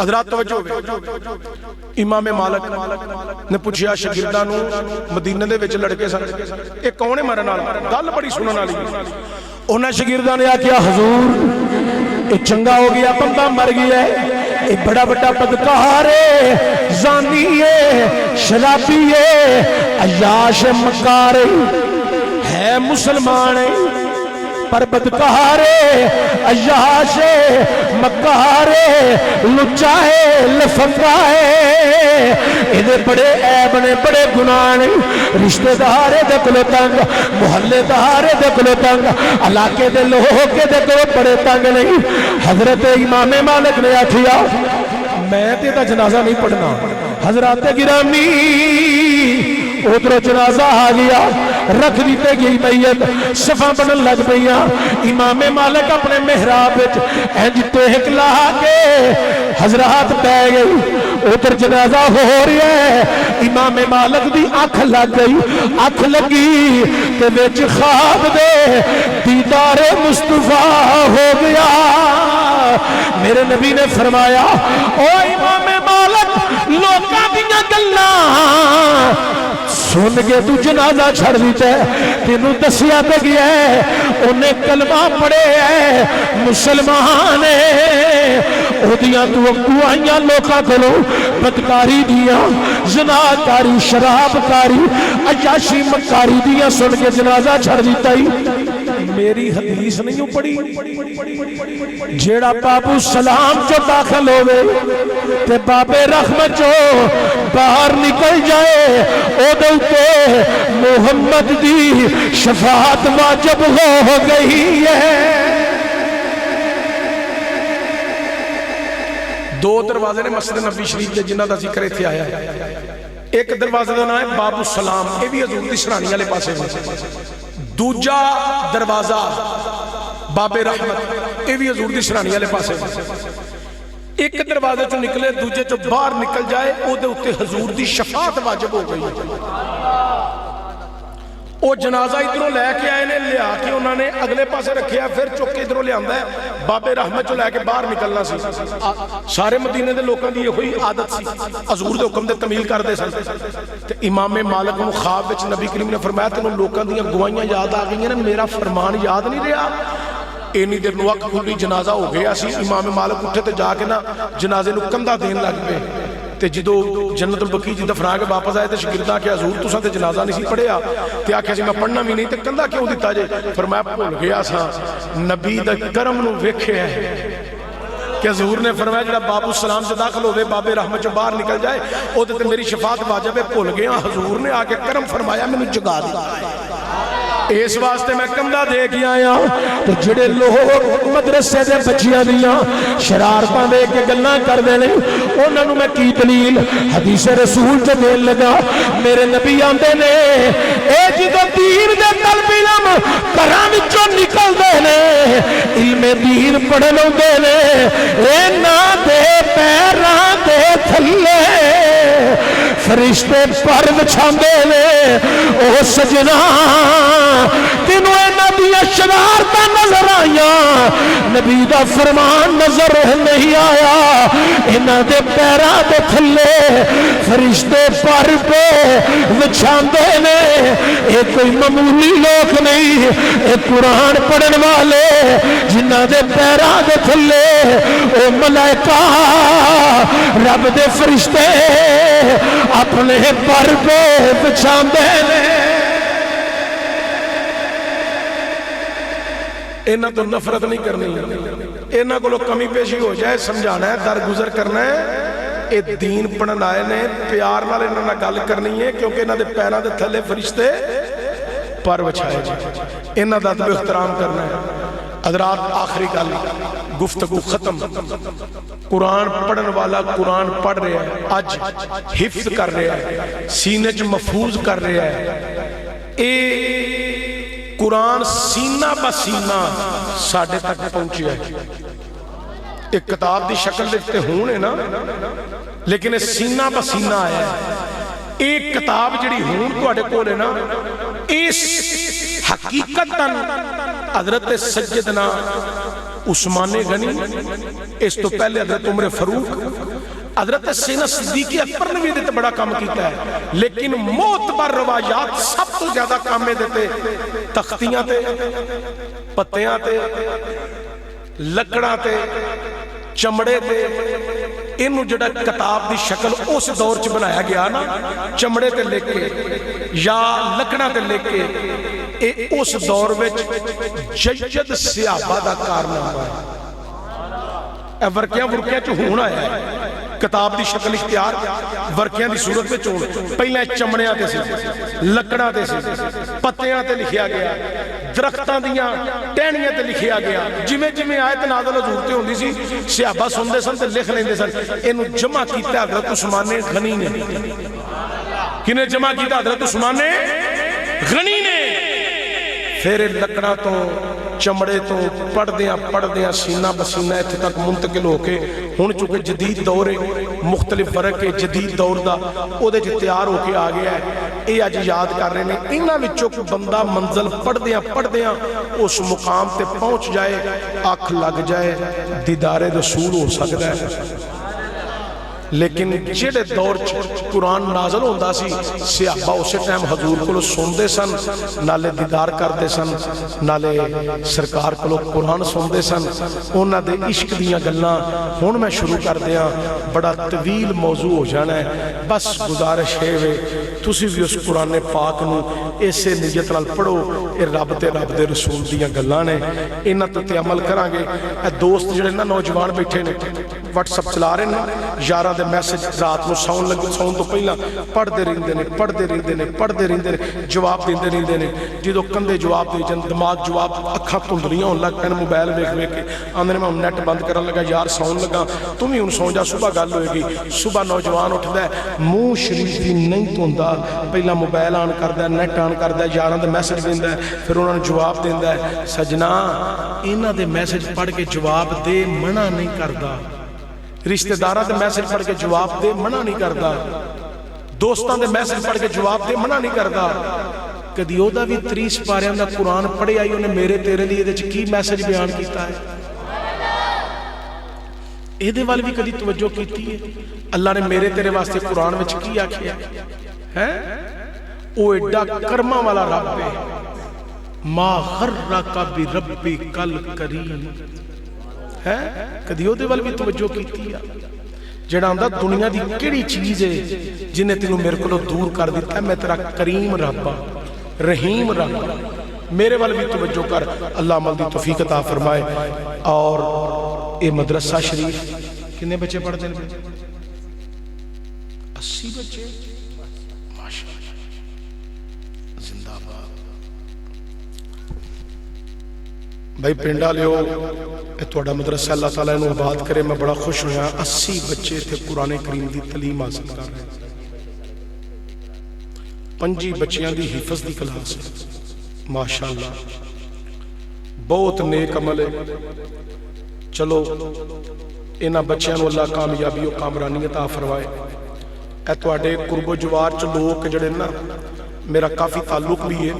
حضرات توجہ امام مالک نے پوچھیا شاگرداں نوں مدینے دے وچ لڑکے سن اے کون ہے مرن والا گل بڑی سنن والی انہاں شاگرداں نے آکھیا حضور اے چنگا ہو گیا بندہ مر گیا ہے اے بڑا بڑا بدکار ہے زانی ہے شرابی ہے عیاش مکار ہے مسلمان ہے پر بدکار عیاش مکار لچا ہے لفنگا ہے یہ بڑے عیب نے بڑے گناہ نے رشتہ دار دے کولوں تنگ محلے دار دے کولوں تنگ علاقے دے لوگ دے کولوں بڑے تنگ نہیں حضرت امام مالک نے آکھیا میں تے دا جنازہ نہیں پڑھنا حضرات گرامی ادھر جنازہ آ گیا رکھ دیتے گئی میت صفا بنن لگ پئیاں امام مالک اپنے محراب وچ انج ٹیک لا کے حضرات بہ گئی ادھر جنازہ ہو رہا ہے امام مالک دی اکھ لگ گئی اکھ لگی تے وچ خواب دے دیدار مصطفیٰ ہو گیا میرے نبی نے فرمایا او امام مالک لوکاں دیاں گلاں سن کے تو جنازہ چھڑ دیتا ہے تینوں دسیا تے گیا ہے انہیں کلمہ پڑھے ہے مسلمان ہے اودیاں تو گوائیاں لوکاں کھلو بدکاری دیاں زناکاری شرابکاری عیاشی مکاری دیاں سن کے جنازہ چھڑ دیتا ہی میری حدیث نہیں پڑھی جیڑا بابو سلام جو داخل ہوئے تے بابے رحمت جو باہر نکل جائے او دوتے محمد دی شفاعت واجب ہو گئی ہے دو دروازے نے مسجد نبی شریف کے جنہ دا ذکر ایتھے آیا ہے ایک دروازے دا نام ہے باب السلام یہ بھی حضور دی سرانی والے پاسے دوجا دروازہ باب رحمت یہ بھی حضور دی سرانی والے پاسے ایک دروازے چوں نکلے دوجے چوں باہر نکل جائے او دے اوتے حضور دی شفاعت واجب ہو گئی او جنازہ ادھروں لے کے آئے نے لیا کے انہوں نے اگلے پاسے رکھیا پھر چک کے ادھروں لے آندا ہے باب رحمت چوں لے کے باہر نکلنا سی سارے مدینے دے لوکاں دی ہوئی عادت سی حضور دے حکم دے تمیل کردے سن تے امام مالک نوں خواب وچ نبی کریم نے فرمایا تینوں لوکاں دیاں گوائیاں یاد آ گئیاں نے میرا فرمان یاد نہیں رہا اینی دیر نو اک کھلی جنازہ ہو گیا سی امام مالک اٹھے تے جا کے نا جنازے نو کندھا دین لگ پے تے جدو جنت البقیع جی دفنا کے واپس آئے تے شاگرداں کہ حضور تساں تے جنازہ نہیں سی پڑھیا تے آکھیا سی میں پڑھنا بھی نہیں تے کندھا کیوں دتا جے فرمایا بھول گیا سا نبی دا کرم نو ویکھیا ہے کہ حضور نے فرمایا جڑا باب السلام سے داخل ہوئے باب رحمت جو باہر نکل جائے او تے میری شفاعت واجب ہے بھول گیا حضور نے آکے کرم فرمایا میں نے جگا دیا اس واسطے میں کندھا دے کے آیا تو جڑے لوگ مدرسے دے بچیاں دیاں شرارتاں دے کے گلاں کر دے نے انہاں نوں میں کی دلیل حدیث رسول تے دین لگا میرے نبی آندے نے اے جدوں دین دے طلب علم گھراں وچوں نکلدے نے علم دین پڑھن اوندے نے انہاں دے پیراں دے تھلے فرشتے پر وچھاندے نے او سجنا تینوں انہاں دیاں شرارتاں نظر آئیاں نبی دا فرمان نظر نہیں آیا انہاں دے پیراں دے تھلے فرشتے پر پہ وچھاندے نے اے کوئی معمولی لوگ نہیں اے قرآن پڑھن والے جنہاں دے پیراں دے تھلے او ملائکہ رب دے فرشتے اپنے پر پہ وچھاندے نے انہاں تو نفرت نہیں کرنی انہاں کو کمی پیشی ہو جائے سمجھانا ہے درگزر کرنا ہے اے دین پڑھن آئے نے پیار نال انہاں نال گل کرنی ہے کیونکہ انہاں دے پیراں دے تھلے فرشتے پر وچھائے جائے انہاں دا ادب احترام کرنا ہے حضرات آخری گل گفتگو ختم قرآن پڑھن والا قرآن پڑھ رہا ہے اج حفظ کر رہا ہے سینے چ محفوظ کر رہا ہے اے قرآن سینہ بسینہ ساڑھے تک پہنچیا ہے ایک کتاب دی شکل دیکھتے ہونے نا لیکن یہ سینہ بسینہ آیا ہے ایک کتاب جڑی ہون تو اڑے کو لینا اس حقیقتاً حضرت سیدنا عثمان غنی، اس تو پہلے حضرت عمر فاروق، حضرت سیدنا صدیق اکبر نے بھی یہ بڑا کام کیتا ہے، لیکن معتبر روایات سب تو زیادہ کام دیتے تختیاں تے، پتیاں تے، لکڑاں تے، چمڑے تے، انہوں جڑا کتاب دی شکل اس دور چ بنایا گیا نا، چمڑے تے لکھ کے یا لکڑاں تے لکھ کے، اے اس دور وچ جید صحابہ دا کارنامہ ہے۔ اے ورکیاں ورکیاں چ ہون آیا ہے، کتاب دی شکل اختیار ورکیاں دی صورت وچ ہون، پہلے چمڑیاں تے سی، لکڑاں تے سی، پتیاں تے لکھیا گیا، درختاں دیاں ٹہنیاں تے لکھیا گیا، جویں جویں آیت نازل حضور تے ہوندی سی صحابہ سنتے سن تے لکھ لیندے سن۔ اینوں جمع کیتا حضرت عثمان غنی نے۔ کنے جمع کیتا؟ حضرت عثمان غنی نے۔ پھر لکڑاں تو چمڑے تو پڑھدیاں سینہ بسینہ اتنے تک منتقل ہو کے ہن چونکہ جدید دور ہے، مختلف فرق ہے جدید دور دا، او دے تیار ہو کے آ گیا ہے۔ اے اج یاد کر رہے ہیں، انہاں وچوں کوئی بندہ منزل پڑھدیاں اس مقام تے پہنچ جائے، اکھ لگ جائے، دیدار رسول ہو سکتا ہے۔ لیکن جڑے دور قرآن نازل ہوندا سی، صحابہ اسی ٹائم حضور کو سندے سن، نالے دیدار کردے سن، نالے سرکار کو قرآن سندے سن، انہاں دے عشق دیاں گلاں ہن میں شروع کر دیاں، بڑا طویل موضوع ہو جانا ہے، بس گزارش ہے تسی بھی اس قرآن پاک نو اسے نیت نال پڑھو، اے رب دے رسول دیاں گلاں نے، انہاں تے عمل کران گے۔ اے دوست جڑے نا نوجوان بیٹھے نے واٹس اپ چلا رہے ہیں، یاراں دے میسج رات نو سون لگے، سون تو پہلا پڑھتے رہندے نے، جواب دیندے رہندے نے، جدو کندھے جواب دے جن، دماغ جواب، اکھاں دھندلیاں ہون لگ پے، موبائل ویکھ کے آندے نے میں نیٹ بند کرن لگا، یار سون لگا، تم ہی ہن سو جا، صبح گل ہوئے گی۔ صبح نوجوان اٹھدا ہے، منہ شریف دی نہیں دھوندا، پہلا موبائل آن کردا ہے، نیٹ آن کردا ہے، یاراں دے میسج دیندا ہے، پھر انہاں نوں جواب دیندا ہے۔ سجنا انہاں دے میسج پڑھ کے جواب دے منع نہیں کردا، رشتہ داراں دے میسج پڑھ کے جواب دے منع نہیں کردا، دوستاں دے میسج پڑھ کے جواب دے منع نہیں کردا۔ کدی او دا بھی 30 پاریاں دا قرآن پڑھے آئی، انہیں میرے تیرے لیے دے کی میسج بیان کیتا ہے، اے دے وال بھی کدی توجہ کیتی ہے؟ اللہ نے میرے تیرے واسطے قرآن وچ کی آکھیا ہے؟ او ایڈا کرما والا رب ہے، ما غرک بربک الکریم ہے، کدی او دے وال بھی توجہ کیتی ہے؟ جڑا آندا دنیا دی کیڑی چیز ہے جنہیں تینوں میرے کو دور کر دیتا ہے، میں تیرا کریم رب رحیم رب، میرے وال بھی توجہ کر۔ اللہ عمل دی توفیق عطا فرمائے۔ اور اے مدرسہ شریف کتنے بچے پڑھتے ہیں؟ 80 بچے، ماشاءاللہ، زندہ باد۔ بھائی پنڈا لیو، اے توڑا مدرسہ اللہ تعالیٰ انہوں آباد کرے، میں بڑا خوش ہویا۔ 80 بچے تھے قرآن کریم دی تعلیم حاصل کر رہے ہیں، 5 بچیاں دی حفظ دی کلاس ہے، ماشاءاللہ بہت نیک عمل ہے۔ چلو انہاں بچیاں نو اللہ کامیابی و کامرانی عطا فرمائے۔ اے تواڈے قرب و جوار چ لوگ جڑے نا میرا کافی تعلق بھی ہے،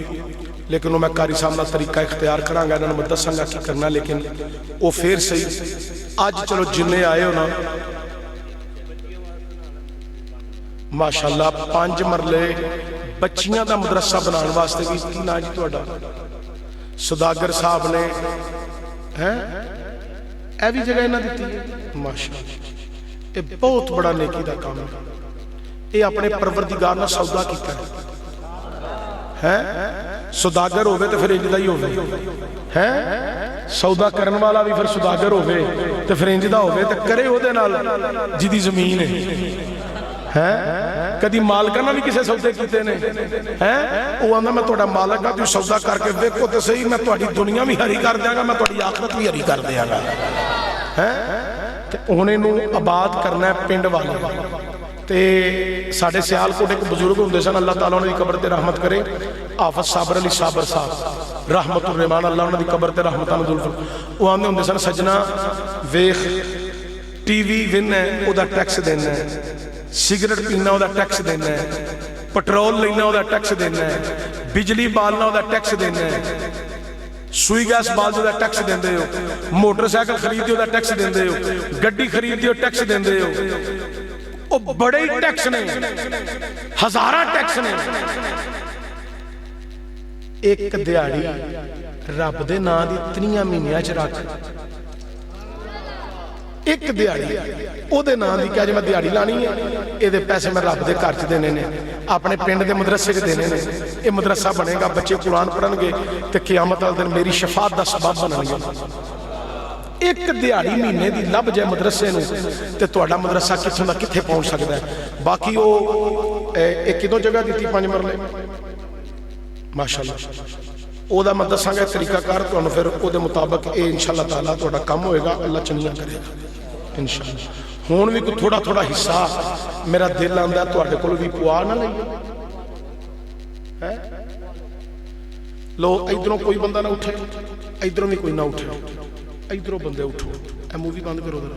لیکن وہ میں قاری صاحب نال طریقہ اختیار کراں گا، انہاں نوں میں دساں گا کی کرنا، لیکن وہ پھر صحیح اج چلو جننے آئے ہو نا ماشاءاللہ 5 مرلے بچیاں دا مدرسہ بنان واسطے بھی کی نا جی تواڈا سوداگر صاحب نے اے بھی جگہ انہاں دتی ہے، ماشاءاللہ اے بہت بڑا نیکی دا کام ہے۔ اے اپنے پروردگار نال سودا کیتا ہے، سوداگر ہوئے تو پھر انجدہ ہی ہوئے، سودا کرن والا بھی پھر سوداگر ہوئے تو پھر انجدہ ہوئے، تو کرے ہو دے نال جدی زمین ہے، کدی مالکانہ بھی کسے سودے کیتے نے، وہ آندہ میں توڑا مالک گا، تو سودا کر کے دیکھو تو صحیح، میں توڑی دنیا بھی ہری کر دیا گا، میں توڑی آخرت بھی ہری کر دیا گا۔ انہیں نو آباد کرنا ہے پنڈ والے، تے ساڑھے سیال کوٹ ایک بزرگ ہوندے سن، اللہ تعالیٰ نے قبر تے رحمت کرے، حافظ صابر علی صابر صاحب رحمت الرحمان، اللہ نے قبر تے رحمتان دل فرمائے۔ وہ آندے ہوندے سن سجنا ویخ ٹی وی ون ہے او دا ٹیکس دینا ہے، سگریٹ پینا او دا ٹیکس دینا ہے، پٹرول لینا او دا ٹیکس دینا ہے، بجلی بالنا او دا ٹیکس دینا ہے، ਸੂਈ ਗੈਸ ਬਾਲਦੇ ਦਾ ਟੈਕਸ ਦਿੰਦੇ ਹੋ, ਮੋਟਰਸਾਈਕਲ ਖਰੀਦਦੇ ਹੋ ਦਾ ਟੈਕਸ ਦਿੰਦੇ ਹੋ, ਗੱਡੀ ਖਰੀਦਦੇ ਹੋ ਟੈਕਸ ਦਿੰਦੇ ਹੋ। ਉਹ ਬੜੇ ਹੀ ਟੈਕਸ ਨੇ, ਹਜ਼ਾਰਾਂ ਟੈਕਸ ਨੇ। ਇੱਕ ਦਿਹਾੜੀ ਰੱਬ ਦੇ ਨਾਂ ਦੀ 3 ਮਹੀਨਿਆਂ ਚ ਰੱਖ, ਇੱਕ ਦਿਹਾੜੀ ਉਹਦੇ ਨਾਂ ਦੀ, ਕਿ ਅੱਜ ਮੈਂ ਦਿਹਾੜੀ ਲਾਣੀ ਹੈ, ਇਹਦੇ ਪੈਸੇ ਮੈਂ ਰੱਬ ਦੇ ਘਰ ਚ ਦੇਣੇ ਨੇ, ਆਪਣੇ ਪਿੰਡ ਦੇ ਮਦਰਸੇ ਚ ਦੇਣੇ ਨੇ। ਇਹ ਮਦਰਸਾ ਬਣੇਗਾ, ਬੱਚੇ ਕੁਰਾਨ ਪੜ੍ਹਨਗੇ ਤੇ ਕਿਆਮਤ ਵਾਲੇ ਦਿਨ ਮੇਰੀ ਸ਼ਫਾਅਤ ਦਾ ਸਬਬ ਬਣਨਗੇ। ਇੱਕ ਦਿਹਾੜੀ ਮਹੀਨੇ ਦੀ ਲੱਭ ਜਾਏ ਮਦਰਸੇ ਨੂੰ ਤੇ ਤੁਹਾਡਾ ਮਦਰਸਾ ਕਿੱਥੋਂ ਦਾ ਕਿੱਥੇ ਪਹੁੰਚ ਸਕਦਾ ਹੈ। ਬਾਕੀ ਉਹ ਇਹ ਕਿਦੋਂ ਜਗ੍ਹਾ ਦਿੱਤੀ 5 ਮਰਲੇ, ਮਾਸ਼ਾਅੱਲਾ। ਉਹਦਾ ਮੈਂ ਦੱਸਾਂਗਾ ਤਰੀਕਾਕਾਰ ਤੁਹਾਨੂੰ, ਫਿਰ ਉਹਦੇ ਮੁਤਾਬਕ ਇਹ ਇਨਸ਼ਾਅੱਲਾ ਤਾਲਾ ਤੁਹਾਡਾ ਕੰਮ ਹੋਏਗਾ, ਅੱਲਾ ਚੰਗੀਆਂ ਕਰੇਗਾ ਇਨਸ਼ਾਅੱਲਾ। ਹੁਣ ਵੀ ਕੋਈ ਥੋੜਾ ਥੋੜਾ ਹਿੱਸਾ ਮੇਰਾ ਦਿਲ ਆਂਦਾ ਤੁਹਾਡੇ ਕੋਲ ਵੀ ਪਵਾ ਨਾ ਲਈਏ ਹੈ। ਲੋ ਇਧਰੋਂ ਕੋਈ ਬੰਦਾ ਨਾ ਉੱਠੇ, ਇਧਰੋਂ ਵੀ ਕੋਈ ਨਾ ਉੱਠੇ, ਇਧਰੋਂ ਬੰਦੇ ਉਠੋ। ਇਹ ਮੂਵੀ ਬੰਦ ਕਰੋ ਜਰਾ।